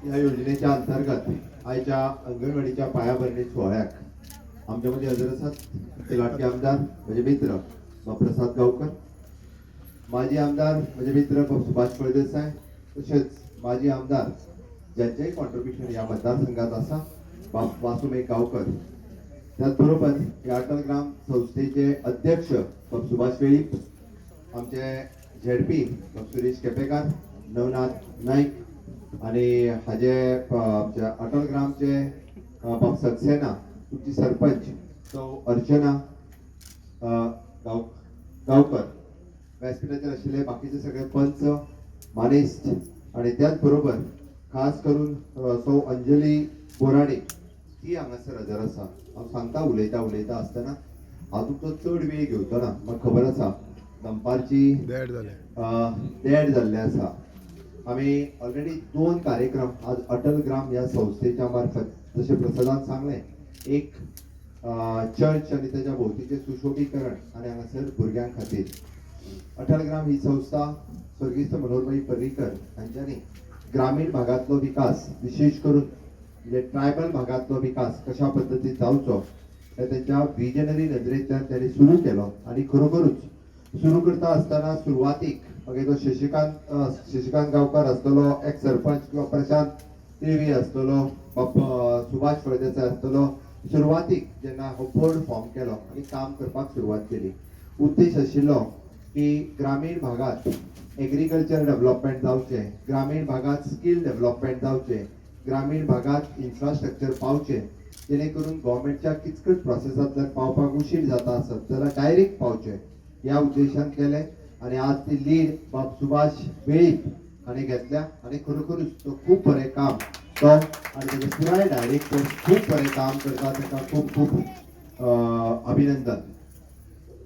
या योजनेच्या अंतर्गत आयच्या अंगणवाडीच्या पायाभरणी सोहळ्याक आमच्यामध्ये हजर आसात ते लाडके आमदार म्हजे मित्र प्रसाद गावकर, माजी आमदार म्हजे मित्र सुभाष फळदेसाय, तसेच माजी आमदार ज्यांचेही कॉन्ट्रीब्युशन या मतदारसंघात असा वासुमे गावकर, त्याचबरोबर या अटल ग्राम संस्थेचे अध्यक्ष सुभाष वेळीप, आमचे झेडपी सुरेश केपेकर, नवनाथ नाईक आणि हाजे आमच्या अटल ग्रामचे सक्सेना तुमची सरपंच सौ अर्चना गावकर, व्यासपीठाचेर आशिल्ले बाकीचे सगळे पंच मानेस्त आणि त्याचबरोबर खास करून सौ अंजली बोराडे ती हांगासर हजर आसा. हांव सांगता उलयता आसतना हांव तुमचो चड वेळ घेवचो ना. म्हाका खबर आसा दनपारची देड जाल्ले आसा. आम्ही ऑलरेडी 2 कार्यक्रम आज अटल ग्राम या संस्थेच्या मार्फत जसे प्रसादान सांगले, एक चर्च आणि त्याच्या भोवतीचे सुशोभीकरण आणि हांगासर भुरग्यां खातीर अटल ग्राम ही संस्था स्वर्गीय मनोहरभाई पर्रीकर यांच्यानी ग्रामीण भागातलो विकास, विशेष करून म्हणजे ट्रायबल भागातलो विकास कशा पद्धतीत जावचो हे त्यांच्या विजनरी नदरेंतल्यान त्यांनी सुरू केलो. आणि खरोखरूच सुरू करता आसतना सुरवातीक मागीर तो शशिकांत गावकर आसतलो, एक सरपंच किंवा प्रशांत देवी आसतलो, सुभाष फळदेसाय आसतलो, सुरवातीक जेन्ना हो बोर्ड फॉर्म केलो आणि काम करपाक सुरवात केली, उद्देश आशिल्लो की ग्रामीण भागात एग्रीकल्चर डेव्हलपमेंट जावचे, ग्रामीण भागात स्किल डेव्हलपमेंट जावचे, ग्रामीण भागात इन्फ्रास्ट्रक्चर पावचे, जेणे करून गव्हर्नमेंटच्या किचकट प्रोसेसांतल्यान पावपाक उशीर जाता आसत जाल्यार डायरेक्ट पावचे या उद्देशान केले. आणि आज ती लीड सुभाष वेळीप हांणी घेतल्या आणि खरोखरूच तो खूप बरें काम तो आणि त्याचे पुराय डायरेक्टर खूप बरें काम करता. ताका खूप खूप अभिनंदन.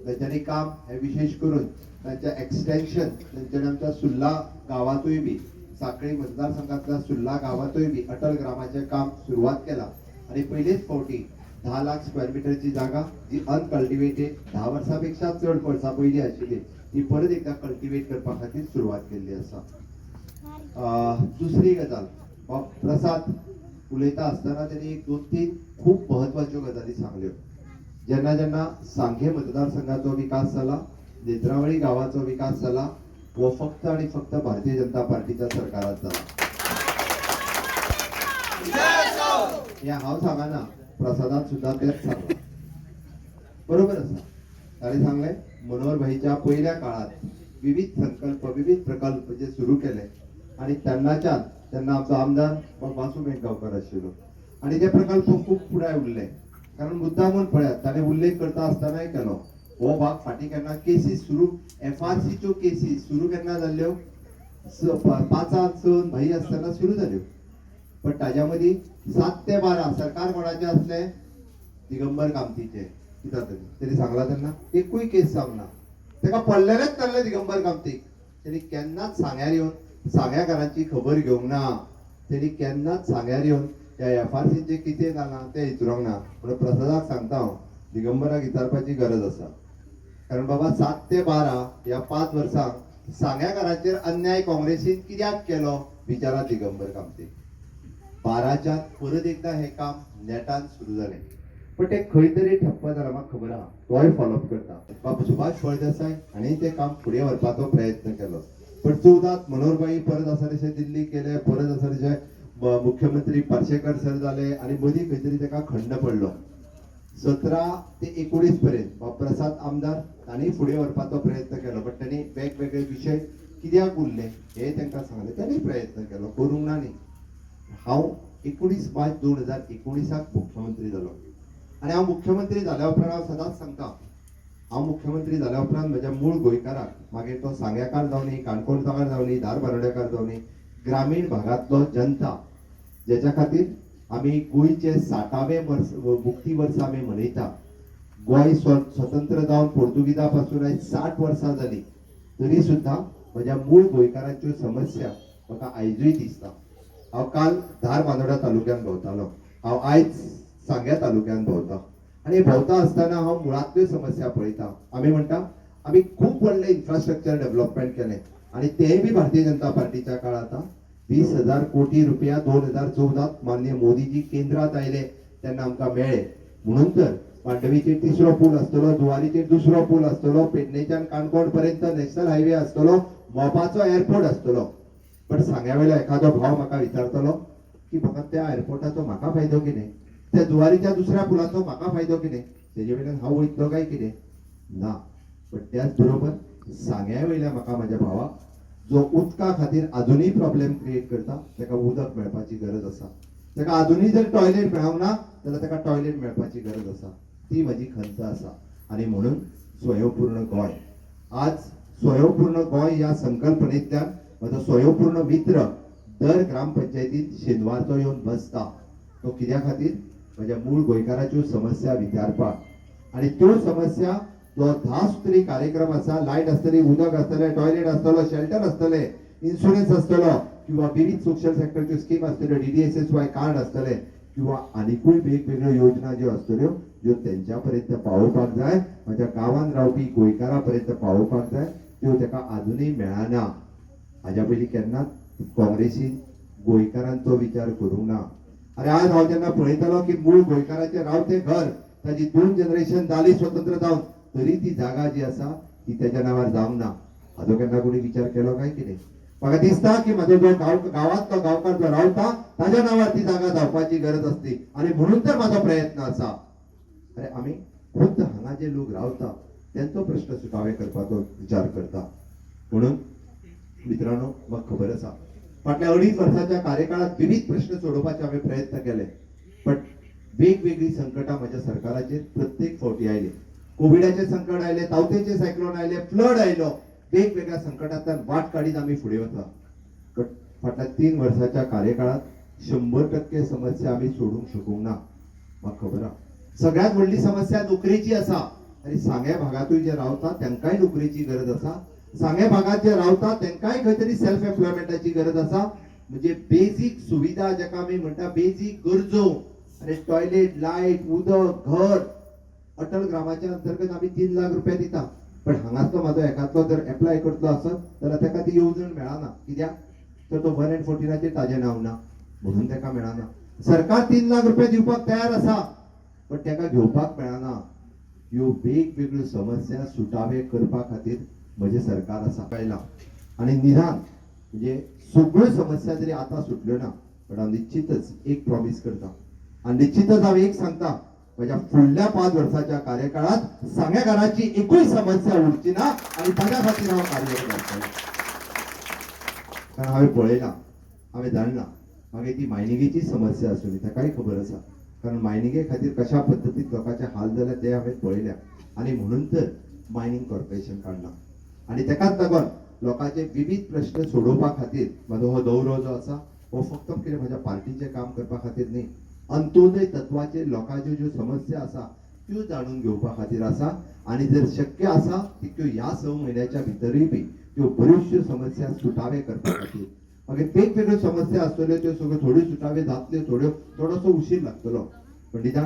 त्यांच्यानी काम हे विशेष करून त्यांच्या एक्सटेन्शन त्यांच्यानी आमच्या सुर्ला गावातूय बी, साखळी मतदारसंघातल्या सुर्ला गावातूय बी अटल ग्रामाचे काम सुरुवात केला. आणि पहिलेच फावटी 10 लाख स्क्वेअर मीटरची जागा जी अनकल्टिवेटेड 10 वर्सांपेक्षा चड वर्सां पयलीं आशिल्ली ती परत एकदा कल्टिवेट करपा खातीर सुरवात केल्ली आसा. दुसरी गजाल प्रसाद उलयता आसतना त्यांनी 2-3 खूप महत्वाच्यो गजाली सांगल्यो. जेन्ना जेन्ना सांगे मतदारसंघाचो विकास जाला, नेत्रावळी गावाचो विकास जाला, वो फक्त आणि फक्त भारतीय जनता पार्टीच्या सरकारात जाला. हे हांव सांगना, प्रसादान सुद्धा तेच सांगला. बरोबर आसा. ताणें सांगले मनोहर भाईच्या पहिल्या काळात विविध संकल्प, विविध प्रकल्प जे सुरू केले आणि त्यांना आमचो आमदार वासुमे गावकर आशिल्लो आणि ते प्रकल्प खूप पुढे उरले. कारण मुद्दामून पळयात ताणें उल्लेख करता आसतनाय केलो, हो भाग फाटी केन्ना केसीस सुरू FRCच्यो केसीस सुरू केन्ना जाल्ल्यो 5-6 भाई आसतना सुरू जाल्यो. पण ताज्या मदीं 7 ते 12 सरकार कोणाचे असले, दिगंबर कामतीचे. कित्याक तरी सांगला त्यांना एकूय केस सांगना, ताका पडलेलेच नासले दिगंबर कामतीक. त्यांनी केन्नाच सांग्यार येवन सांग्याकारांची खबर घेवंक ना. त्यांनी केन्नाच सांग्यार येवन त्या FRCचे कितें जालां तें विचारूंक ना. म्हणून प्रसादाक सांगता हांव, दिगंबराक विचारपाची गरज आसा. कारण बाबा 7 ते 12 ह्या 5 वर्सांक सांग्याकारांचेर अन्याय काँग्रेसीन कित्याक केलो विचारा दिगंबर कामतीक. 12च्या परत एकदा हे काम नेटान सुरू जालें. पण ते खंय तरी ठप्प जाला म्हाका खबर आहा. तोय फॉलोअप करता. बाबा सुभाष फळदेसाय हांणी ते काम फुडें व्हरपाचो प्रयत्न केलो. पण 14त मनोहरभाई परत आसा तशें दिल्ली केले, परत आसा तशें मुख्यमंत्री पार्सेकर सर जाले आणि मदीं खंय तरी ताका खंड पडलो. 17 ते 19 पर्यंत प्रसाद आमदार तांणी फुडें व्हरपाचो प्रयत्न केलो. पण तांणी वेगवेगळे विशय कित्याक उरले हे तांकां सांगले. तांणी प्रयत्न केलो, करूंक ना न्ही. हांव 19 मार्च 2019 मुख्यमंत्री जालो आणि हांव मुख्यमंत्री जाल्या उपरांत हांव सदांच सांगता, हांव मुख्यमंत्री जाल्या उपरांत म्हज्या मूळ गोंयकाराक, मागीर तो सांग्याकार जावनी, काणकोणकार जावनी, धारबांदोडेकार जावनी, ग्रामीण भागातलो जनता जेच्या खातीर आमी गोंयचे 60वें मुक्ती वर्स आमी मनयता. गोंय स्वतंत्र जावन पोर्तुगीजा पासून आयज 60 वर्सां जाली, तरी सुद्धा म्हज्या मूळ गोंयकारांच्यो समस्या म्हाका आयजूय दिसता. हांव काल धारबांदोडा तालुक्यात भोंवतालो, हांव आयज सांग्या तालुक्यात भोंवता आणि भोंवता आसतना हांव मुळांतल्यो समस्या पळयता. आमी म्हणटा आमी खूप व्हडलें इन्फ्रास्ट्रक्चर डेव्हलपमेंट केलें आणि तेय बी भारतीय जनता पार्टीच्या काळात. 20,000 कोटी रुपया 2014 माननीय मोदीजी केंद्रात आयले तेन्ना आमकां मेळ्ळे. म्हणून तर मांडवीचेर तिसरो पूल आसतलो, जुवारीचेर दुसरो पूल आसतलो, पेडणेच्यान काणकोण पर्यंत नॅशनल हायवे आसतलो, मोपाचो एअरपोर्ट आसतलो. पण सांग्यावेलो एखादो भाव म्हाका विचारतलो की म्हाका त्या एअरपोर्टाचो म्हाका फायदो कितें, त्या जुवारीच्या दुसऱ्या पुलाचो म्हाका फायदो कितें, तेजे वयल्यान हांव वयतलो काय कितें ना. पण त्याच बरोबर सांग्या वयल्या म्हाका म्हाज्या भावाक जो उदका खातीर अजूनही प्रॉब्लेम क्रिएट करता ताका उदक मेळपाची गरज आसा. ताका अजूनही जर टॉयलेट मेळोंक ना जाल्यार ताका टॉयलेट मेळपाची गरज आसा. ती म्हजी खंत आसा. आणि म्हणून स्वयंपूर्ण गोंय, आज स्वयंपूर्ण गोंय या संकल्पनेंतल्यान म्हजो स्वयंपूर्ण मित्र दर ग्रामपंचायतीत शेनवारचो येवन बसता. तो कित्या खातीर म्हज्या मूळ गोंयकाराच्यो समस्या विचारपाक. आणि त्यो समस्या जो 10 सुत्री कार्यक्रम आसा, लायट आसतली, उदक आसतलें, टॉयलेट आसतलो, शेल्टर आसतले, इन्शुरन्स आसतलो, किंवा विविध सोशल सेक्टरच्यो स्कीम आसतल्यो, DDSSY कार्ड आसतले, किंवा आनीकूय वेगवेगळ्यो योजना ज्यो आसतल्यो ज्यो तेंच्या पर्यंत पावोवपाक जाय, म्हज्या गांवांत रावपी गोंयकारां पर्यंत पावोवपाक जाय, त्यो ताका अजूनही मेळना. हाज्या पयलीं केन्नाच काँग्रेसीन गोंयकारांचो विचार करूंक ना. अरे आज हांव जेन्ना पळयतालो की मूळ गोंयकाराचें रावतें घर ताची 2 जनरेशन जाली स्वतंत्र जावन, तरी ती जागा जी आसा ती त्याच्या नावार जावंक ना. हाजो केन्ना कोणी विचार केलो काय कितें? म्हाका दिसता की म्हाजो जो गांवांतलो गांवकार जो रावता ताच्या नावार ती जागा जावपाची गरज आसली. आणि म्हणून तर म्हाजो प्रयत्न आसा. अरे आमी खुद्द हांगा जे लोक रावता त्यांचो प्रश्न सुटावे करपाचो विचार करता. म्हणून मित्रांनो, म्हाका खबर आसा फाटल्या 2.5 वर्साच्या कार्यकाळात विविध प्रश्न सोडोवपाचे हांवें प्रयत्न केले. पण वेगवेगळी संकटां म्हज्या सरकाराचेर प्रत्येक फावटी आयली. कोविडाचे संकट आयले, तावतेचे सायक्लोन आयले, फ्लड आयलो, वेगवेगळ्या संकटांतल्यान वाट काढीत आमी फुडें वता. पण फाटल्या 3 वर्साच्या कार्यकाळात 100% समस्या आमी सोडूंक शकूंक ना. म्हाका खबर आहा सगळ्यात व्हडली समस्या नोकरेची आसा. आनी सांग्या भागातूय जे रावता तांकांय नोकरेची गरज आसा. सांग्या भागात जे रावता तांकांय खंय तरी सेल्फ एम्प्लॉयमेंटाची गरज आसा. म्हणजे बेसिक सुविधा जाका आमी म्हणटा बेसिक गरजो, आनी टॉयलेट, लायट, उदक, घर, अटल ग्रामाच्या अंतर्गत आमी 3 लाख रुपया दिता. पण हांगातलो म्हाजो एकातलो जर एप्लाय करतलो आसत जाल्यार ताका ती येवजण मेळना. कित्याक तर तो 1 and 14 ताजें नांव ना, म्हणून ताका मेळना. सरकार 3 लाख रुपया दिवपाक तयार आसा, पण ताका घेवपाक मेळना. ह्यो वेगवेगळ्यो समस्या सुटावे करपा खातीर म्हजें सरकार आसा पळयला. आणि निदान म्हणजे सगळ्यो समस्या जरी आतां सुटल्यो ना, पण हांव निश्चितच एक प्रॉमिस करता आणि निश्चितच हांव एक सांगता, म्हज्या फुडल्या 5 वर्साच्या कार्यकाळात सांग्याकाराची एकूय समस्या उरची ना आणि ताज्या खातीर हांव कार्य करतलो. कारण हांवें पळयलां, हांवें जाणला, मागीर ती मायनिंगेची समस्या आसुनी ताकाय खबर आसा. कारण मायनिंगे खातीर कशा पद्दतीन लोकांचे हाल जाले ते हांवें पळयल्या. आणि म्हणून तर मायनिंग कॉर्पोरेशन काडला. आणि ताकाच लागून लोकांचे विविध प्रश्न सोडोवपा खातीर म्हाजो हो दौरो जो आसा हो फक्त कितें म्हज्या पार्टीचें काम करपा खातीर न्ही, अंत्योदय तत्वाचेर लोकांच्यो ज्यो समस्या आसा त्यो जाणून घेवपा खातीर आसा. आणि जर शक्य आसा तितक्यो ह्या 6 म्हयन्याच्या भितरूय बी त्यो बऱ्योचश्यो समस्या सुटावे करपा खातीर. मागीर वेगवेगळ्यो समस्या आसतल्यो त्यो सगळ्यो थोड्यो सुटावे जातल्यो, थोडोसो उशीर लागतलो. पण निदान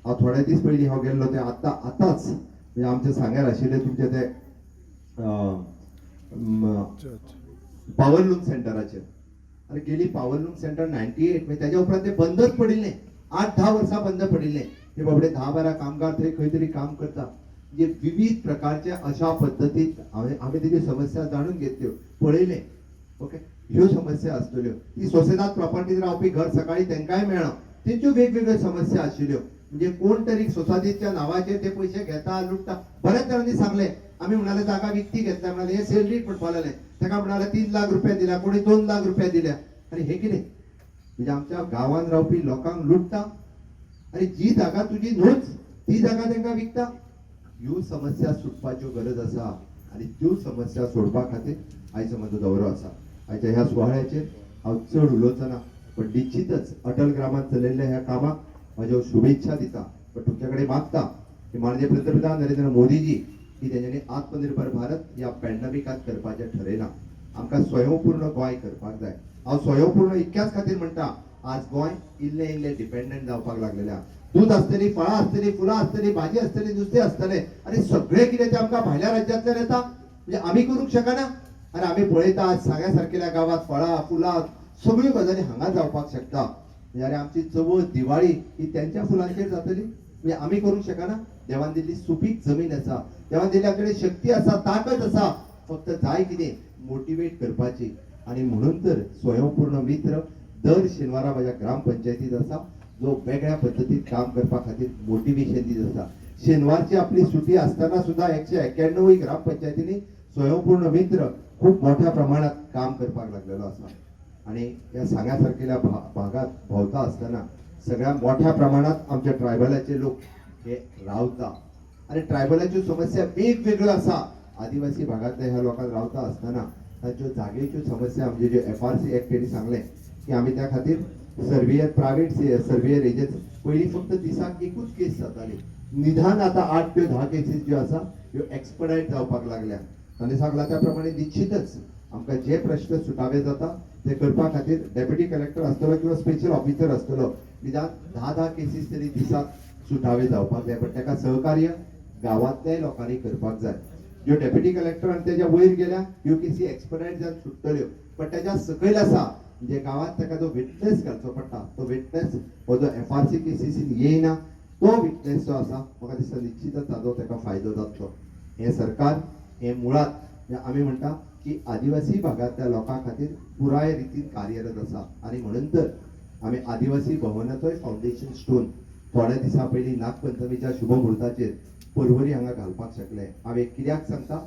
हांव थोडे दीस पयलीं हांव गेल्लो ते आतांच म्हणजे आमचे सांग्यार आशिल्ले तुमचे ते पावरलूम सेंटराचेर. अरे गेली पावरलूम सेंटर 98 म्हणजे त्याच्या उपरांत ते बंदच पडिल्लें. 8-10 वर्सां बंद पडिल्लें. हे बाबडे 10-12 कामगार थंय खंय तरी काम करता. म्हणजे विविध प्रकारचे अशा पद्दतीन आमी तेजी समस्या जाणून घेतल्यो, पळयलें. ओके, ह्यो समस्या आसतल्यो. ती सोसेदाद प्रॉपर्टीज रावपी घर सकाळी तांकांय मेळना, तेंच्यो वेगवेगळ्यो समस्या आशिल्ल्यो. म्हणजे कोण तरी सोसायटीच्या नावाचेर ते पयशे घेता, लुटता. बऱ्याच जाणांनी सांगले, आमी म्हणाले जागा विकती घेतल्या, म्हणाले हे सेल रीट म्हणपा लागले. ताका म्हणाले 3 लाख रुपया दिल्या, कोणी 2 लाख रुपया दिल्या. आणि हे कितें म्हणजे आमच्या गांवांत रावपी लोकांक लुटता. आणि जी जागा तुजी न्हूच ती जागा तांकां विकता. ह्यो समस्या सुटपाच्यो गरज आसा. आणि त्यो समस्या सोडपा खातीर आयचो म्हजो दौरो आसा. आयच्या ह्या सुवाळ्याचेर हांव चड उलोवचो ना, पण निश्चितच अटल ग्रामात चलयल्ल्या ह्या कामाक म्हाज्यो शुभेच्छा दिता. पण तुमचे कडेन मागता की माननीय पंतप्रधान नरेंद्र मोदीजी की तेंच्यांनी आत्मनिर्भर भारत या पॅन्डेमिकात करपाचें ठरयलां. आमकां स्वयंपूर्ण गोंय करपाक जाय. हांव स्वयंपूर्ण इतक्याच खातीर म्हणटा, आज गोंय इल्लें डिपेंडंट जावपाक लागलेलें. दूध आसतली, फळां आसतली, फुलां आसतली, भाजी आसतली, नुस्तें आसतलें, आनी सगळें कितें तें आमकां भायल्या राज्यांतल्यान येता. म्हणजे आमी करूंक शकना. आनी आमी पळयता आज सांग्या सारकेल्या गांवांत फळां, फुलां सगळ्यो गजाली हांगा जावपाक शकता. म्हणजे आमची चवथ दिवाळी ही त्यांच्या फुलांचेर जातली. म्हणजे आम्ही करूंक शकना. देवान दिल्ली सुपीक जमीन आसा, देवान दिल्ली आमचे कडेन शक्ती आसा, ताकद आसा, फक्त जाय कितें मोटिवेट करपाची. आणि म्हणून तर स्वयंपूर्ण मित्र दर शेनवारा माझ्या ग्रामपंचायतीत आसा, जो वेगळ्या पद्धतीत काम करपा खातीर मोटिवेशन दीत आसा. शेनवारची आपली सुटी असताना सुद्धा 191 ग्रामपंचायतींनी स्वयंपूर्ण मित्र खूप मोठ्या प्रमाणात काम करपाक लागलेलो आसा. आणि या सांग्यासारखेल्या भागात भोंवता असताना सगळ्या मोठ्या प्रमाणात आमच्या ट्रायबलाचे लोक हे रावता. आणि ट्रायबलाच्यो समस्या वेगवेगळ्यो आसा. आदिवासी भागातल्या ह्या लोकांक रावता असताना तांच्यो जागेच्यो समस्या म्हणजे जे FRC एक्ट तेणी सांगले की आम्ही त्या खातीर सर्वेयर प्रायव्हेट सर्वेयर एजन्सी पयलीं फक्त दिसाक एकूच केस जाताली. निदान आता 8 ते 10 केसीस ज्यो आसा ह्यो एक्सपर्टायट जावपाक लागल्या. ताणें सांगला त्या प्रमाणे निश्चितच आमकां जे प्रश्न सुटावे जाता ते करपा खातीर डेप्युटी कलेक्टर आसतलो किंवा स्पेशल ऑफिसर आसतलो, निदान 10 केसीस तरी दिसाक सुटावे जावपाक जाय. पण ताका सहकार्य गांवांतल्या लोकांनी करपाक जाय. ज्यो डेप्युटी कलेक्टर आनी तेज्या वयर गेल्या ह्यो केसी एक्सपर्टायट जावन सुटतल्यो. पण तेज्या सकयल आसा म्हणजे गांवांत ताका जो विटनेस घालचो पडटा, तो विटनेस हो जो FRC केसीसीन येयना तो विटनेस जो आसा म्हाका दिसता निश्चितच ताजो ताका फायदो जातलो. हे सरकार हे मुळात आमी म्हणटा की आदिवासी भागातल्या लोकां खातीर पुराय रितीन कार्यरत आसा. आणि म्हणून तर आमी आदिवासी भवनाचोय फावंडेशन स्टोन थोड्या दिसा पयलीं नागपंचमीच्या शुभ मुहूर्ताचेर परवरी हांगा घालपाक शकले. हांव एक कित्याक सांगता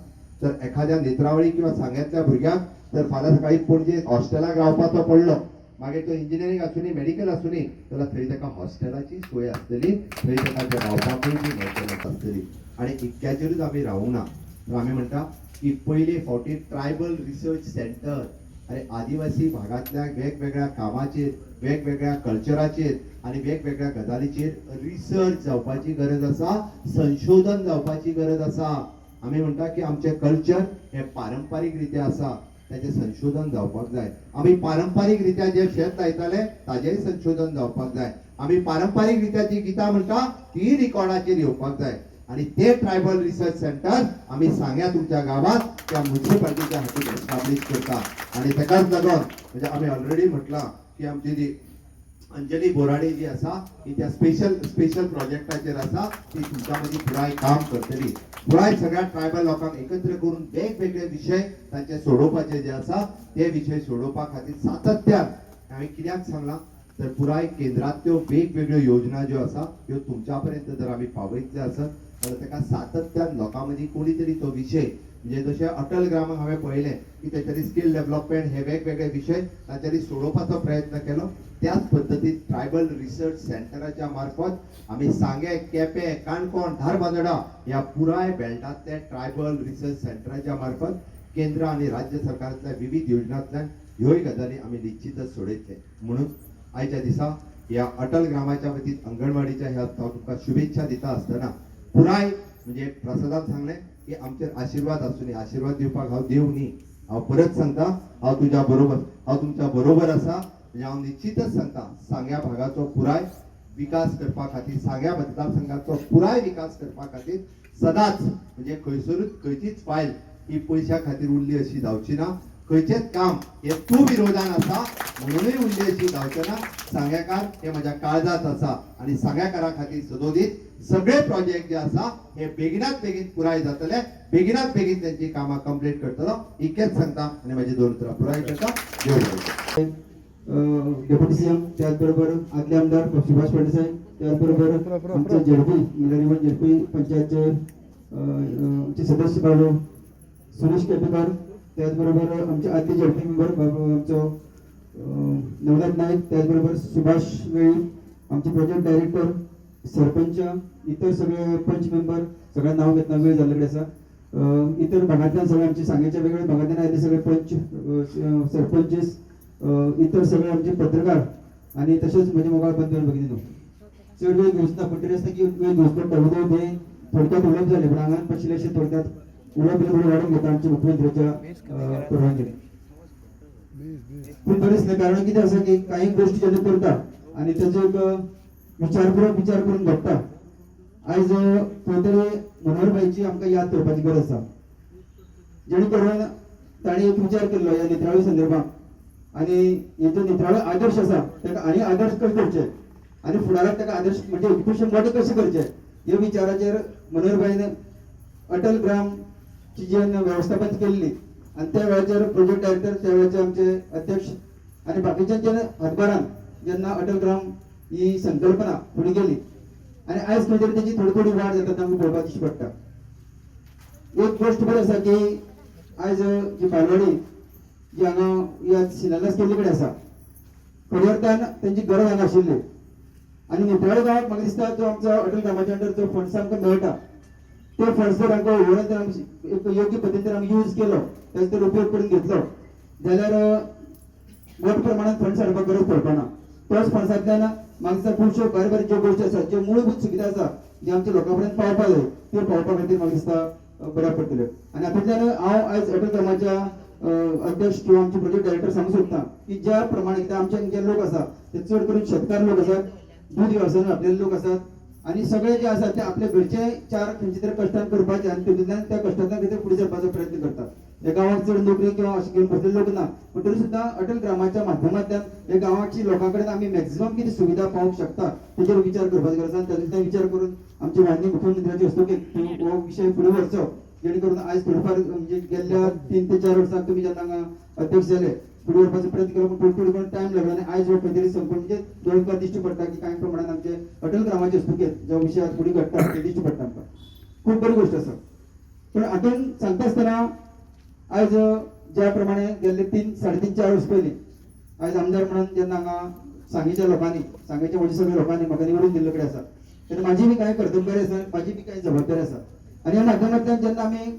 तर एखाद्या नेत्रावळी किंवा सांग्यातल्या भुरग्याक जर फाल्यां सकाळी पणजे हॉस्टेलाक रावपाचो पडलो, मागीर तो इंजिनियरींग आसूनी मेडिकल आसूनी जाल्यार थंय ताका हॉस्टेलाची सोय आसतली, थंय ताका रावपाकूय बी मेळटलें आसतली. आणि इतक्याचेरूच आमी रावूना. आमी म्हणटा की पयले फावटी ट्रायबल रिसर्च सेंटर आणि आदिवासी भागातल्या वेगवेगळ्या कामाचेर, वेगवेगळ्या कल्चराचेर आणि वेगवेगळ्या गजालीचेर रिसर्च जावपाची गरज आसा, संशोधन जावपाची गरज आसा. आमी म्हणटा की आमचे कल्चर हे पारंपारीक रित्या आसा, त्याचे संशोधन जावपाक जाय. आमी पारंपारीक रित्या जे शेत लायताले ताजेय संशोधन जावपाक जाय. आमी पारंपारीक रित्या जी गितां म्हणटा ती रिकॉर्डाचेर येवपाक जाय. आणि ते ट्रायबल रिसर्च सेंटर आम्ही सांग्या तुमच्या गावात त्या म्युनिसिपालिटीच्या हातून एस्टॅब्लिश करता. आणि ताकाच लागून म्हणजे आम्ही ऑलरेडी म्हटला की आमची जी अंजली बोराडे जी आसा ही त्या स्पेशल प्रोजेक्टाचेर आसा, ती तुमच्या मध्ये पुराय काम करतली. पुराय सगळ्या ट्रायबल लोकांक एकत्र करून वेगवेगळे विषय तांचे सोडोवपाचे जे आसा ते विषय सोडोवपा खातीर सातत्यान हांवें कित्याक सांगला तर पुराय केंद्रांतल्यो वेगवेगळ्यो योजना ज्यो आसा ह्यो तुमच्या पर्यंत जर आमी पावयत जे आसत जाल्यार ताका सातत्यान लोकां मदीं कोणी तरी तो विशय म्हणजे जशें अटल ग्रामाक हांवें पळयलें की तेच्यानी स्कील डेव्हलपमेंट हे वेगवेगळे विशय तांच्यानी सोडोवपाचो प्रयत्न केलो. त्याच पद्दतीन ट्रायबल रिसर्च सेंटराच्या मार्फत आमी सांगे, केपें, काणकोण, धारबांदोडा ह्या पुराय बेल्टांतल्या ट्रायबल रिसर्च सेंटराच्या मार्फत केंद्र आणि राज्य सरकारांतल्या विविध योजनांतल्यान ह्योय गजाली आमी निश्चितच सोडयतले. म्हणून आयच्या दिसा ह्या अटल ग्रामाच्या वतीन अंगणवाडीच्या ह्या तुमकां शुभेच्छा दिता आसतना पुराय म्हणजे प्रसादान सांगलें की आमचे आशीर्वाद आसूनी, आशीर्वाद दिवपाक हांव देव न्ही, हांव परत सांगता हांव तुमच्या बरोबर आसा. म्हणजे हांव निश्चितच सांगता सांग्या भागाचो पुराय विकास करपा खातीर, सांग्या मतदारसंघाचो पुराय विकास करपा खातीर सदांच म्हणजे खंयसरूच खंयचीच फायल ही पयशा खातीर उरली अशी जावची ना. खंयचेच काम हे तू विरोधान आसा म्हणूनय उरली अशी जावचें ना. सांग्याकार हे म्हज्या काळजात आसा आणि सांग्याकारा खातीर सदोदीत सगळे प्रोजेक्ट जे आसा हे बेगिनात बेगीन पुराय जातले, बेगिनात बेगीन त्यांची कामां कंप्लीट करतलो इतकेंच सांगता आणि माझी 2 उतरां पुराय करता. देव बरें. डेप्युटी सीएम त्याचबरोबर आदले आमदार सुभाष पाटील साहेब, त्याचबरोबर आमचे जेडपी पंचायतचे आमचे सदस्य बाबू सुरेश केपेकर, त्याचबरोबर आमचे आदले जेडपी मेंबर आमचो नवनाथ नाईक, त्याचबरोबर सुभाष वेळी आमचे प्रोजेक्ट डायरेक्टर, सरपंच, इतर सगळे पंच मेंबर, सगळ्या नाव घेतना वेळ जाल्ले आसा. इतर भागांतल्यान सगळे आमचे सांग्याच्या वेगवेगळ्या भागांतल्यान आयले सगळे पंच, सरपंच, इतर सगळे आमचे पत्रकार आणि तसेच म्हणजे मोबाईल बंद भगिनी चड वेळ घेवचना पडटली आसता की वेळ घेवच पडटा. उदय हे थोडक्यात उलोवप जालें पण हांगान पशिल्ले अशें थोडक्यात उलोवप थोडें वाडून घेता आमच्या मुख्यमंत्र्याच्या परवानगीन. पूण बरें दिसलें कारण कितें आसा की काही गोष्टी जेन्ना करता आनी तेजो एक विचार करून घडटा. आयज खंय तरी मनोहरबाईची आमकां याद करपाची गरज आसा, जेणे करून ताणी एक विचार केल्लो ह्या नेत्रावळी संदर्भात आणि हे जो नितराळ आदर्श असा ताका आनी आदर्श कशे करचे आणि फुडाराक ताका आदर्श म्हणजे उत्कृष्ट मोठे कशे करचे हे विचाराचेर मनोहरबाईन अटल ग्राम ची जी व्यवस्थापन केल्ली आणि त्या वेळाचेर प्रोजेक्ट डायरेक्टर त्या वेळेचे आमचे अध्यक्ष आणि बाकीच्यांच्या हातभारान जेन्ना अटल ग्राम ही संकल्पना फुडें गेली आणि आयज खंय तरी तेची थोडी थोडी वाड जाता आमकां पळोवपाक दिश्टी पडटा. एक गोष्ट बरी आसा की आयज जी बालवाडी जी हांगा ह्या शिलान्यास केल्ले कडेन आसा खऱ्या अर्थान तेंची गरज हांगा आशिल्ली आणि नितराळे गांवांत म्हाका दिसता जो आमचो अटल ग्रामाच्या अंडर जो फंड्स आमकां मेळटा ते फंड्स जर आमकां ओव्हरऑल एक योग्य पद्दतीन आमी यूज केलो ताचो जर उपयोग करून घेतलो जाल्यार मोठ्या प्रमाणात फंड्स हाडपाक गरज पडपाना. तोच फंड्सांतल्यान म्हाका दिसता खुबश्यो बारीक बारीक ज्यो गोश्टी आसात ज्यो मूलभूत सुविधा आसा जे आमच्या लोकां पर्यंत पावपाक जाय त्यो पावपा खातीर म्हाका दिसता बऱ्याक पडटल्यो. आणि हातूंतल्यान हांव आयज अटल ग्रामाच्या अध्यक्ष किंवा आमचे प्रोजेक्ट डायरेक्टर सांगू सोदता की ज्या प्रमाणे आमचे जे लोक आसा ते चड करून शेतकार लोक आसात, दूध वेवसायान आपले लोक आसात आणि सगळे जे आसात ते आपले घरचे चार खंयचे तरी कश्टान करपाचे आणि तितूंतल्यान त्या कश्टांतल्यान कितें फुडें सरपाचो प्रयत्न करतात. ह्या गांवांत चड नोकरी किंवा अशें घेवन बसलेले लोक ना पूण तरी सुद्दां अटल ग्रामाच्या माध्यमांतल्यान ह्या गांवाची लोकां कडेन आमी मॅक्झिमम कितें सुविधा पावोवंक शकता तेचेर विचार करपाची गरज आसा. तातूंतल्यान विचार करून आमची माननीय मुख्यमंत्र्याचे हस्तुकीत हो विशय फुडें व्हरचो जेणे करून आयज थोडीफार म्हणजे गेल्ल्या 3 ते 4 वर्सांक तुमी जेन्ना हांगा अध्यक्ष जाले फुडें व्हरपाचो प्रयत्न केलो पूण थोडी थोडी टायम लागलो आनी आयज हो खंय तरी संपूर्ण म्हणजे दोळकार दिश्टी पडटा की कांय प्रमाणात आमचे अटल ग्रामाचे हस्तुकीत ज्या विशयार फुडें घडटा ते दिश्टी पडटा आमकां. खूब बरी गोश्ट आसा. पूण हातून सांगता आसतना आयज ज्या प्रमाणे गेल्ले 3-3.5-4 वर्स पयलीं आयज आमदार म्हणून जेन्ना हांगा सांगेच्या लोकांनी सांगेच्या म्हणजे सगळ्या लोकांनी म्हाका निवडून दिल्ले कडेन आसा तेन्ना म्हाजी बी कांय कर्तव्यां आसा म्हाजी बी कांय जबाबदारी आसा आणि ह्या माध्यमांतल्यान जेन्ना आमी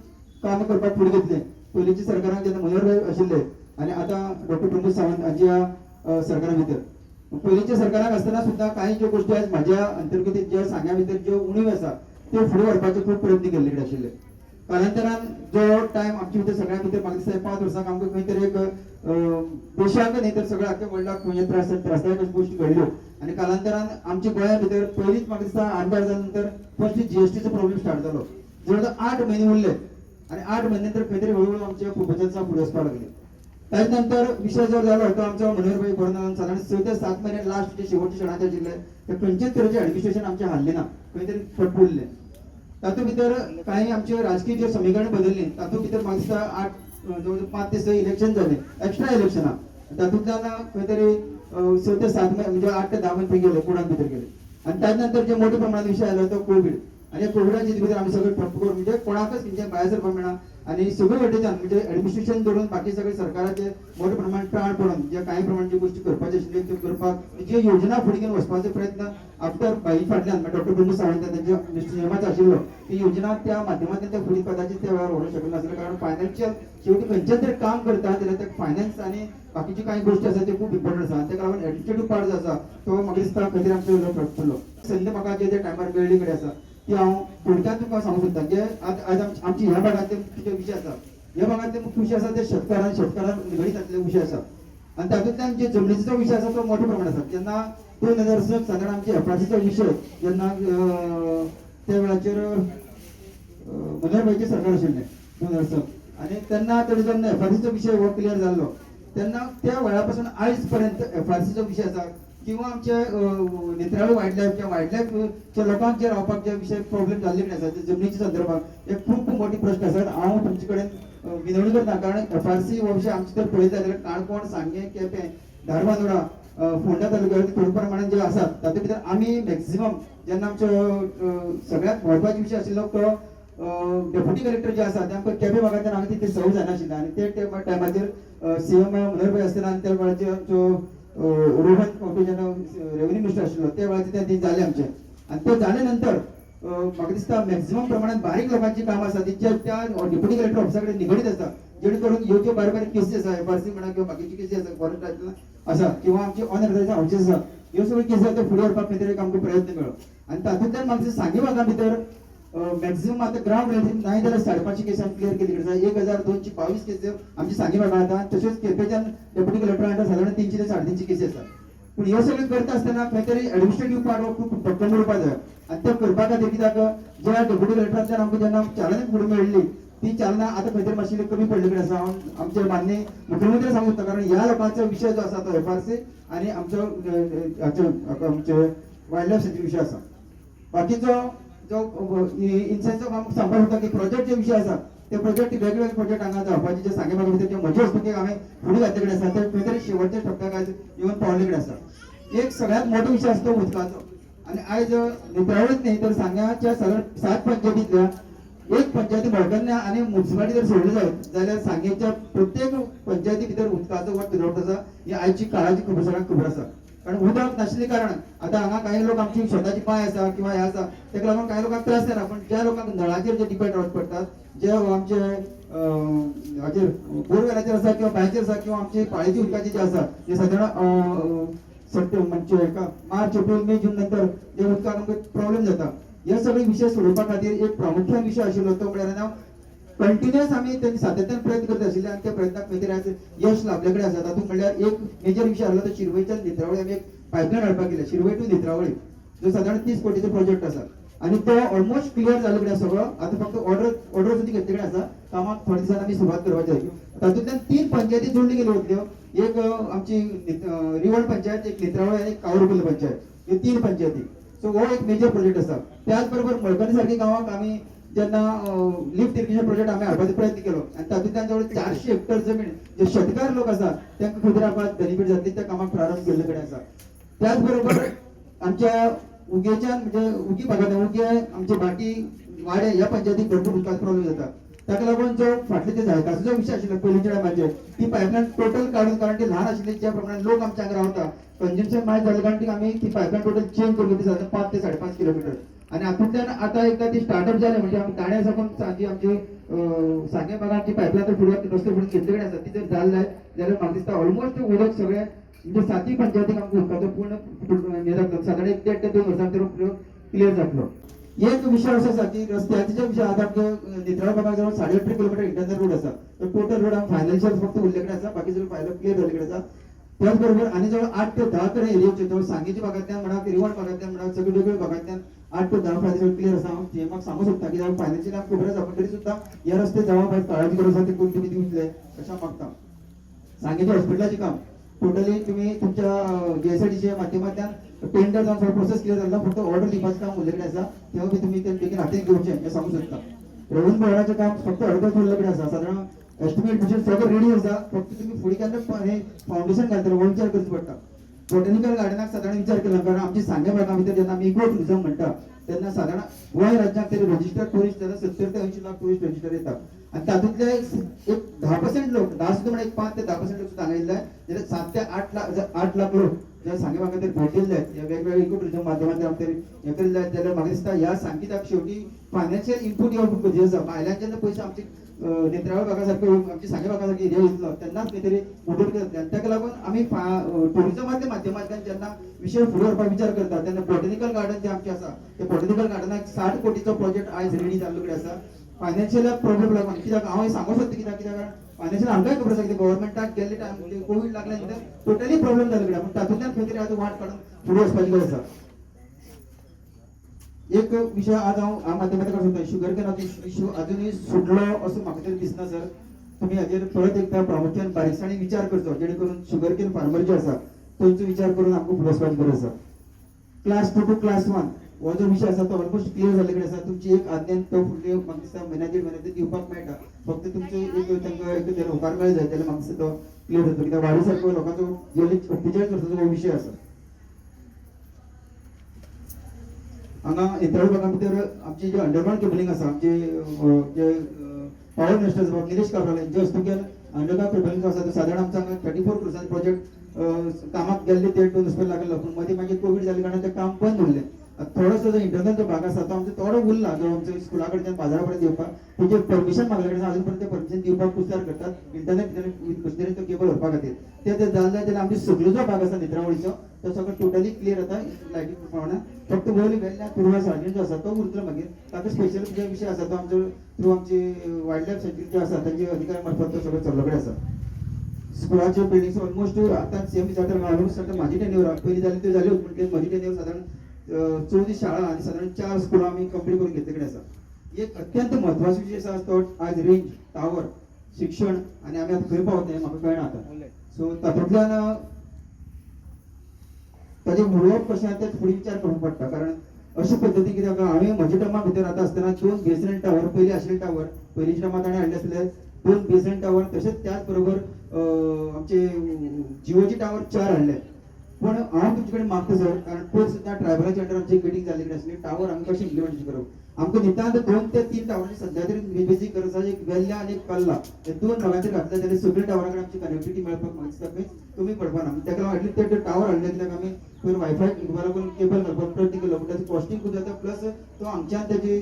काम करपाक फुडें घेतले पयलींच्या सरकारान जेन्ना मनोहरभाई आशिल्ले आणि आता डॉक्टर प्रमोद सावंत हांच्या सरकारा भितर पयलींच्या सरकाराक आसतना सुद्दां कांय ज्यो गोश्टी आयज म्हाज्या अंतर्गत ज्या सांग्या भितर ज्यो उणीव आसा त्यो फुडें व्हरपाचे खूब प्रयत्न केल्ले कडेन आशिल्ले. कालांतरान जो टायम आमच्या भितर सगळ्या भितर म्हाका दिसता 5 वर्सांक आमकां खंय तरी एक देशाक न्ही तर सगळ्या आख्या वर्ल्डाक खंय त्रासदायक गोश्टी घडल्यो आणि कालांतरान आमच्या गोंया भितर पयलींच म्हाका दिसता आमदार जाल्या नंतर फर्स्ट जीएसटीचो प्रॉब्लेम स्टार्ट जालो जवळ 8 महिने उरले आणि 8 महिने नंतर खंय तरी हळूहळू आमचे खूबच फुडें वचपाक लागले. ताचे नंतर विषय जो जालो तो आमचो मनोहरभाई कोरोना साधारण 6 ते 7 महिने लास्ट जे शेवटचे क्षणाचे आशिल्ले ते खंयचेच तरेचे एडमिनिस्ट्रेशन आमचे हाल्ले ना खंय तरी फट उरले. तातूंत भितर कांय आमचे राजकीय जे समीकरण बदलली तातूंत भितर म्हाका दिसता 8 जवळ 5 ते 6 इलेक्शन जाले एक्स्ट्रा इलेक्शनां तातूंतल्यान खंय तरी 6 ते 7 म्हणजे 8 ते 10 महिने गेले कोणाक भितर गेले आणि ताचे नंतर जे मोठ्या प्रमाणात विषय आलो तो कोविड आणि कोविडाच्या भितर आमी सगळे ठप्प करून म्हणजे कोणाकच म्हणजे भायर सरपाक मेळना आणि सगळे वटेच्यान म्हणजे एडमिनिस्ट्रेशन धरून बाकी सगळे सरकाराचे मोठ्या प्रमाणात प्राण पडून जे काही प्रमाणात जे गोष्टी करपाचे आशिल्ले त्यो करपाक जे योजना फुडें घेवन वचपाचो प्रयत्न आफ्टर बाई फाटल्यान डॉक्टर प्रमोद सावंत त्यांच्या नियमाचो आशिल्लो ती योजना त्या माध्यमांतल्यान त्या फुडें कदाचित त्या वेळार व्हरूंक शकले नासले कारण फायनान्शियल शेवटी खंयचें तरी काम करता जाल्यार ते फायनान्स आणि बाकीचे काही गोष्टी आसा त्यो खूब इम्पॉर्टंट आसा तेका लागून एडमिनिस्ट्रेटिव्ह पार्ट जो आसा तो म्हाका दिसता खंय तरी आमचो वेगळो पडटलो. संद म्हाका जे टायमार मेळ्ळी कडेन आसा ती हांव थोडक्यात तुका सांगूंक सोदता जे आज आमची ह्या भागातले मुख्य विशय आसा ह्या भागातले मुख्य विशय आसा ते शेतकारांक निगडीत आसलेले विशय आसा आणि तातूंतल्यान जे जमनीचो विशय आसा तो मोठ्या प्रमाणात आसा. जेन्ना 2006 साधारण आमचे एफआरसीचो विशय जेन्ना त्या वेळाचेर मनोहरभाईचे सरकार आशिल्लें 2006 आणि तेन्ना तरी जेन्ना एफआरसीचो विशय हो क्लियर जाल्लो तेन्ना त्या वेळा पासून आयज पर्यंत एफआरसीचो विशय आसा किंवा आमचे नेत्राळू वायल्ड लायफच्या लोकांक जे रावपाक जे विशय प्रॉब्लेम जाल्ले कडेन आसा जमनीच्या संदर्भात हे खूब मोठी प्रश्न आसात. हांव तुमचे कडेन विनवणी करता कारण एफआरसी हो विशय आमचे जर पळयता जाल्यार काणकोण सांगें केपें धारबांदोडा फोंडा तालुक्यात थोड्या प्रमाणात जे आसात तातूंत भितर आमी मॅक्झिमम जेन्ना आमचो सगळ्यात म्हत्वाचो विशय आशिल्लो तो डेप्युटी कलेक्टर जे आसा ते आमकां केपें भागांतल्यान हांगा तिथे सर्व जायनाशिल्ले आणि ते टायमाचेर सीएम मनोहरभाई आसतना आनी त्या वेळाचेर आमचो रोहन जेन्ना रेव्हेन्यू मिनिस्टर आशिल्लो त्या वेळाचेर ते जाले आमचे आणि ते जाले नंतर म्हाका दिसता मॅक्झिमम प्रमाणात बारीक लोकांची कामां आसा ती त्या डेप्युटी कलेक्टर ऑफिसा कडेन निगडीत आसा जेणे करून ह्यो ज्यो बारीक बारीक केसी आसा एफआरसी म्हणा किंवा बाकीची केसी आसा फॉरेस्ट आसा किंवा आमचे ऑनर हाऊसेस आसा ह्यो सगळ्यो केसी आसा त्यो फुडें व्हरपाक खंय तरी आमकां प्रयत्न मेळ्ळो आणि तातूंतल्यान म्हाका सांगे भागा भितर मॅक्झिमम आता ग्राउंड लेवल नाही जाल्यार 550 केसी आमी क्लियर केली आसा 1222 केसी आमची सांगे भागांत आसा तशेंच केपेच्यान डेप्युटी कलेक्टर अंडर साधारण 300 ते 350 केसी आसा. पूण ह्यो सगळ्यो करता आसतना खंय तरी एडमिनिस्ट्रेटिव्ह पार्ट हो खूब भक्कम उरपाक जाय आणि त्या करपा खातीर कित्याक ज्या डेप्युटी कलेक्टरांतल्यान आमकां जेन्ना चॅलेंज फुडें मेळ्ळी ती चालना आता खंय मातशी कमी पडली कडेन आसा आमचे माननीय मुख्यमंत्री सांगू शकता कारण ह्या लोकांचो विषय जो आसा तो FRC आणि आमचे वायल्ड लायफ सँच्युरी विषय आसा बाकीचो जो इन्सायन्सो काम सांगपाक शकता की प्रोजेक्ट जे विषय आसा ते प्रोजेक्ट वेगवेगळे प्रोजेक्ट हांगा जावपाचे जे सांगे म्हाका भितर म्हज्या हस्तुकेक हांवें फुडें घातले कडेन आसा ते खंय तरी शेवटच्या टप्प्याक आज येवन पावले कडेन आसा एक सगळ्यात मोठो विषय आसा तो उदकाचो आणि आयज नेत्रावळीत न्ही तर सांग्याच्या सादारण 7 पंचायतींतल्या एक पंचायती मळकन्या आणि म्युनिसिपालिटी जर सोडली जायत जाल्यार सांगेच्या प्रत्येक पंचायती भितर उदकाचो वाट पिरवट आसा ही आयची काळाची खबर सगळ्यांक खबर आसा कारण उदक नाशिल्ले कारण आता हांगा काही लोक आमची स्वताची पाय आसा किंवा हे आसा तेका लागून काही लोकांक त्रास जायना पण ज्या लोकांक नळाचेर जे डिपेंड रावचे पडटात जे आमचे हाचेर बोरवेलाचेर आसा किंवा बांयचेर आसा किंवा आमचे पाळयेची उदकाची जे आसा जे सादारण म्हणजे मार्च एप्रिल मे जून नंतर जे उदकाक आमकां प्रॉब्लेम जाता हे सगळे विषय सोडोवपा खातीर एक प्रामुख्यान विषय आशिल्लो तो म्हळ्यार हांव कंटिन्युअस आमी त्यांनी सातत्यान प्रयत्न करत आशिल्ले आणि त्या प्रयत्नाक खंय तरी आज यश लाभले कडेन आसा तातूंत म्हणल्यार एक मेजर विषय आसलो तो शिरवयच्यान नेत्रावळी आमी एक पायपलायन हाडपाक गेले शिरवय टू नेत्रावळी जो सादारण 30 कोटीचो प्रोजेक्ट आसा आणि तो ऑलमोस्ट क्लियर जालो कडेन सगळो आता फक्त ऑर्डर सुद्दां घेतले कडेन आसा कामाक थोड्या दिसांनी आमी सुरवात करपाची आसा तातूंतल्यान 3 पंचायती जोडली गेल्यो वतल्यो एक आमची रिवण पंचायत एक नेत्रावळी आणि एक कावरकुल पंचायत हे 3 पंचायती सो हो एक मेजर प्रोजेक्ट आसा त्याच बरोबर मळकणी सारखी गावाक आमी जेन्ना लिफ्ट इरिगेशन प्रोजेक्ट आमी हाडपाचो प्रयत्न केलो आणि तातूंतल्यान जवळ 400 हेक्टर जमीन जे शेतकार लोक आसा तांकां खंय तरी आमकां बेनिफीट जातली त्या कामाक प्रारंभ केल्ले कडेन आसा त्याच बरोबर आमच्या उगेच्यान म्हणजे उगी भागात उगे आमचे बाकी वाड्या ह्या पंचायतीक भरपूर उदकाचो प्रॉब्लेम जाता ताका लागून जो फाटले ते जायकाचो जो विषय आशिल्लो पयलींच्या टायमाचेर ती पायपलायन टोटल काडून कारण ती ल्हान आशिल्ली ज्या प्रमाणे लोक आमच्या हांगा रावता कंजम्पशन मायज जाले कारण ती आमी ती पायपलायन टोटल चेंज करून ती सादारण 5 ते 5.5 किलोमीटर आणि हातूंतल्यान आता एकदा ती स्टार्टअप जाले म्हणजे आमी काण्या साकून जी आमची सांगे भागांची पायपलायन फुडें रस्ते फुडें घेतले कडेन आसा ती जर जाल्ले जाल्यार म्हाका दिसता ऑलमोस्ट उदक सगळें म्हणजे 7 पंचायतीक आमकां उदकाचो पूर्ण हे जातलो सादारण 1 ते 2 वर्सां भितर क्लियर जातलो एक विषय असो आसा की रस्त्याचे विषय आता आमच्या नेत्राळ भागात जवळ 8.5 किलोमीटर इंटरनल रोड आसा तर टोटल रोड आमी फायनॅन्शियल फक्त उरले कडेन आसा बाकी सगळे फायनल क्लियर जाले कडेन आसा त्याच बरोबर आणि जवळ 8 ते 10 कडेन एरियाचे जवळ सांगेच्या भागांतल्यान म्हणा रिवण भागांतल्यान म्हणा सगळे वेगवेगळे भागांतल्यान 8 ते 10 फायनल क्लियर आसा हांव हे म्हाका सांगू शकता की फायनॅन्शियल आमकां खबर आसा पण तरी सुद्दां ह्या रस्ते जावं भायर काळाची गरज आसा ते कोण तुमी दिवतले अशें मागता सांगेच्या हॉस्पिटलाचें काम टोटली तुम्ही तुमच्या JSIDच्या माध्यमांतल्यान टेंडर जावन सगळो प्रोसेस क्लियर जाल्लो फक्त ऑर्डर दिवपाचें काम उरले कडेन आसा तेव्हा बी तुम्ही ते बेगीन हातीन घेवचें हें सांगू शकता रेवन्यू बोर्डाचें काम फक्त अर्दच उरले कडेन आसा सादारण एस्टिमेट म्हणजे सगळं रेडी आसा फक्त तुम्ही फुडें केन्ना हे फावंडेशन घालतले हो विचार करचो पडटा बॉटॅनिकल गार्डनाक सादारण विचार केला कारण आमची सांगे भागा भितर जेन्ना आमी इको टुरिझम म्हणटा तेन्ना सादारण गोंय राज्यांत तरी रजिस्टर्ड टुरिस्ट जाल्यार 70 ते 80 लाख टुरिस्ट रजिस्टर येतात आणि तातूंतले एक 10% लोक 10 सुद्दां म्हणजे 5 ते 10% लोक सुद्दां हांगा येयल्ले जाल्यार 7 ते 8 लाख लोक जे सांगे भागात भेट दिल्ले या वेगवेगळ्या इको टुरिझम माध्यमांतल्यान आमचे हे केल्ले जाल्यार म्हाका दिसता ह्या सांगीताक शेवटी फायनान्शियल इनपूट येवप गरजेचो आसा भायल्यान जेन्ना पयशे आमचे नेत्रावळ भागा सारको आमची सांगे भागा सारकी एरिया येतलो तेन्नाच खंय तरी मदत करतले ताका लागून आमी टुरिझमाच्या माध्यमांतल्यान जेन्ना विशय फुडें व्हरपाक विचार करता तेन्ना बॉटॅनिकल गार्डन जे आमचे आसा ते बॉटॅनिकल गार्डनाक 60 कोटीचो प्रोजेक्ट आयज रेडी जाल्लो कडेन आसा फायनान्शियल प्रॉब्लेम लागून कित्याक हांव सांगूं सोदता कित्याक कारण फायनान्शियल आमकांय खबर आसा की गव्हर्नमेंटाक गेल्ले टायम कोविड लागल्या नंतर टोटली प्रॉब्लेम जालो कडेन पूण तातूंतल्यान खंय तरी आतां वाट काडून फुडें वचपाची गरज आसा एक विषय आज हांव माध्यमांतल्यान काडूं सोदता शुगर कॅन इश्यू अजूनही सुटलो असो म्हाका तरी दिसना सर तुम्ही हाजेर परत एकदा प्रामुख्यान बारीकसाणी विचार करचो जेणे करून शुगर केन फार्मर जे आसा तांचो विचार करून आमकां फुडें वचपाची गरज आसा क्लास 2 टू क्लास 1 हो जो विषय आसा तो ऑलमोस्ट क्लियर जाल्ले कडेन आसा तुमची एक आज्ञान तो फुडले म्हाका दिसता महिन्याचे दिवपाक मेळटा फक्त तुमचे एक तांकां एक तें होकार मेळ्ळो जाय जाल्यार म्हाका दिसता तो क्लियर जातलो कित्याक वाडी सारको लोकांचो 45 वर्सांचो हो विशय आसा हांगा नेत्रावळ भागा भितर आमची जे अंडरग्राउंड केबलिंग आसा आमचे जे पावर मिनिस्टर निलेश काब्राल जे हस्तुकेन अंडरग्राउंड केबलिंग आसा तो सादारण आमचा 34 क्रोर्सांचो प्रोजेक्ट कामाक गेल्ले ते 2 दीस लागलो पूण मदीं मागीर कोविड जाले कारणान तें काम बंद उरलें थोडोसो जो इंटरनल जो भाग आसा तो आमचो थोडो उरला जो आमच्या स्कुला कडच्यान बाजारा पर्यंत येवपाक तेजे परमिशन मागले कडेन अजून पर्यंत परमिशन दिवपाक कुस्तार करतात इंटरनेट मशिनरी तो केबल व्हरपा खातीर ते जर जालें जाल्यार आमचो सगळो जो भाग आसा नेत्रावळीचो तो सगळो टोटली क्लियर जाता लायटी प्रमाणे फक्त वयली वेल्ल्या पुरवा सारकें जो आसा तो उरतलो मागीर ताका स्पेशल जे विशय आसा तो आमचो थ्रू आमची वायल्ड लायफ सँच्युरी जो आसा तांचे अधिकारी मार्फत तो सगळो चल्लो कडेन आसा स्कुलाचे बिल्डिंग्स ऑलमोस्ट आतां सेम जाता ऑलमोस्ट म्हाजी टेन्युअर पयलीं जाली त्यो जाल्यो पूण म्हजी टेन्युअर सादारण 34 शाळा आणि साधारण 4 स्कूल आम्ही कंप्लीट करून घेतले कडेन आसा एक अत्यंत महत्वाचो विशय आसा तो आज रेंज टावर शिक्षण आणि आम्ही आता खंय पावता हें म्हाका कळना आता सो तातूंतल्यान ताजे मुळोवप कशें आसा तें फुडें विचार करपाक पडटा कारण अशे पद्दतीन कित्याक हांवें म्हज्या टर्मा भितर आतां आसतना 2 बेसमेंट टावर पयलीं आशिल्ले टावर पयलींच्या टायमार ताणें हाडले आसले 2 बेसमेंट टावर तशेंच त्याच बरोबर आमचे जिओचे टावर 4 हाडले पण हांव तुमचे कडेन मागता सर कारण पयर सुद्दां ट्रायबलाच्या अंडर आमची मिटींग जाल्ली कडेन आसली टावर आमी कशें इम्प्लिमेंट करप आमकां नितांत 2 ते 3 टावरांची सद्या तरी बेसीक गरज आसा एक वेल्ल्या आनी एक कल्ला हे 2 भागांचेर घातले जाल्यार सगळ्या टावरा कडेन आमची कनेक्टिविटी मेळपाक म्हाका दिसता खंय कमी पडपाना तेका लागून एटलीस्ट ते टावर हाडले कित्याक आमी पयर वायफाय लागून केबल घालपाक प्रयत्न केलो पूण ताची कॉस्टिंग खूब जाता प्लस तो हांगच्यान ताची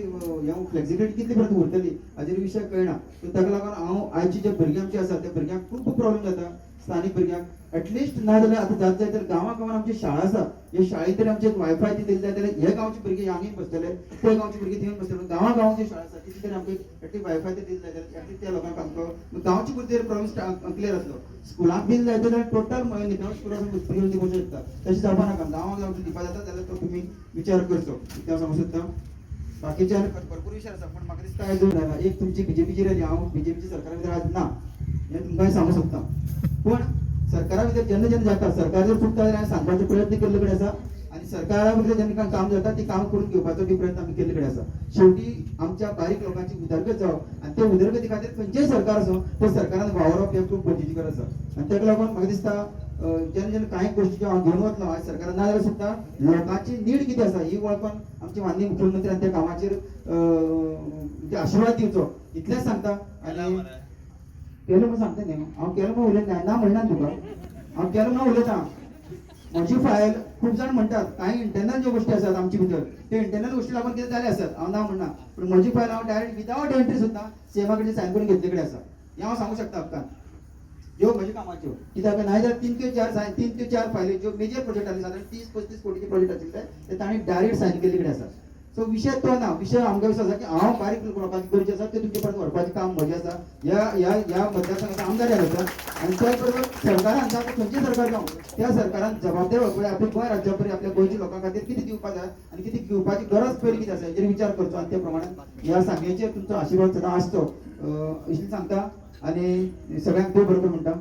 फ्लेक्सिबिलिटी कितली पर्यंत उरतली हाजेर विशय कळना सो ताका लागून हांव आयची जे भुरगीं आमची आसा त्या भुरग्यांक खूब प्रॉब्लेम जाता स्थानिक भुरग्यांक एटलीस्ट ना जाल्यार आतां जात जाय तर गांवां आमची शाळा आसा हे शाळेंत तरी आमचे वायफाय दिले जाय जाल्यार हे गांवचे भुरगे हांगा बसतले ते गांवचे भुरगे थंय बसतले गांवां जी शाळा आसा तितली तरी आमकां एटलीस्ट वायफाय ते दिले जाय जाल्यार एटलीस्ट त्या लोकांक आमकां गांवचे भुरगे प्रॉब्लेम क्लियर जातलो स्कुलाक बीन जाय जाल्यार टोटल नितळ स्कुलाक फ्री दिवंक शकता तशें जावपा नाका गांवांक आमचे दिवपा जाता जाल्यार तो तुमी विचार करचो त्या सांगूं सोदता बाकीच्या भरपूर विशय आसा पण म्हाका दिसता जो जाला एक तुमची बीजेपीची रॅली हांव बीजेपीच्या सरकारा भितर आज ना हें तुमकां सांगूं सोदता पण सरकारा भितर जेन्ना जेन्ना जाता सरकार जर चुकता जाल्यार सांगपाचो प्रयत्न केल्ले कडेन आसा आनी सरकारा भितर जेन्ना काम जाता ती काम करून घेवपाचो बी प्रयत्न आमी केल्ले कडेन आसा शेवटी आमच्या बारीक लोकांची उदरगत जावप आनी ते उदरगती खातीर खंयचेय सरकार आसूं त्या सरकारान वावरप हें खूब गरजेची गरज आसा आनी ताका लागून म्हाका दिसता जेन्ना जेन्ना कांय गोश्टी हांव घेवन वतलो आज सरकारान ना जाल्यार सुद्दां लोकांची नीड कितें आसा ही वळखून आमचे माननीय मुख्यमंत्र्यान त्या कामाचेर आशिर्वाद दिवचो इतलेंच सांगता आनी केलो म्हणून सांगता न्ही हांव केलो म्हणून उलयता ना म्हणना तुका हांव केलो म्हणून उलयता म्हजी फायल खूब जाण म्हणटात कांय इंटरनल ज्यो गोश्टी आसात आमचे भितर ते इंटरनल गोश्टी लागून कितें जाले आसात हांव ना म्हणना पूण म्हजी फायल हांव डायरेक्ट विदावट एंट्री सुद्दां सीएमा कडेन सायन करून घेतले कडेन आसा हें हांव सांगूं शकता हक्कान ज्यो म्हज्या कामाच्यो कित्याक नाय जाल्यार 3 ते 4 फायली ज्यो मेजर प्रोजेक्ट आसले सादारण 30-35 कोटीचे प्रोजेक्ट आशिल्ले ते तांणी डायरेक्ट सायन केल्ले कडेन आसा सो विशय तो ना विशय आमकां विशय आसा की हांव बारीक लोकांची गरज आसा ते तुमचे पर्यंत व्हरपाचें काम म्हजें आसा ह्या मतदारसंघाचो आमदार आसा आनी त्याच बरोबर सरकारान जाता खंयचें सरकार जावं त्या सरकारान जबाबदारी वळखून आपल्या गोंय राज्या परी आपल्या गोंयच्या लोकां खातीर कितें दिवपाक जाय आनी कितें घेवपाची गरज पयली कितें आसा हेजेर विचार करचो आनी त्या प्रमाणान ह्या सांगेचेर तुमचो आशिर्वाद सदां आसचो इतलें सांगता आनी सगळ्यांक देव बरोबर म्हणटा